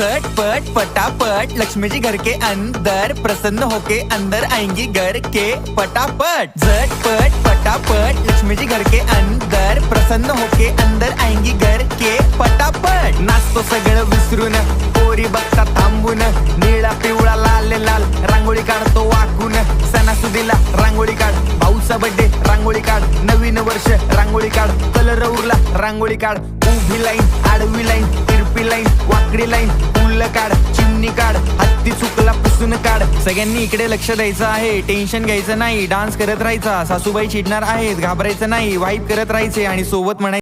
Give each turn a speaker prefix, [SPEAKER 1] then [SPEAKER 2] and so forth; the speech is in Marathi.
[SPEAKER 1] झटपट पटापट लक्ष्मी जी घर के अंदर, प्रसन्न होके अंदर आएंगी घर के पटापट। झटपट पटापट लक्ष्मी जी घर के अंदर, प्रसन्न होके अंदर आएंगी घर के पटापट। नाचतो सगळं विसरून, पोरी बघता थांबून, निळा पिवळा लाल लाल रांगोळी काढतो वाकून। सणासुदीला रांगोळी काढ, भाऊचा बर्थडे रांगोळी काढ, नवीन वर्ष रांगोळी काढ, कलर उरला रांगोळी काढ। उभी लाईन, आडवी लाईन, तिरपी लाईन, वाकडी लाईन, फुल काढ, चिमणी काढ, हत्ती चुकला पुसून काढ। सगळ्यांनी इकडे लक्ष द्यायचं आहे, टेन्शन घ्यायचं नाही, डान्स करत राहायचा। सासूबाई चिडणार आहेत, घाबरायचं नाही, वाईब करत राहायचे आणि सोबत म्हणायचं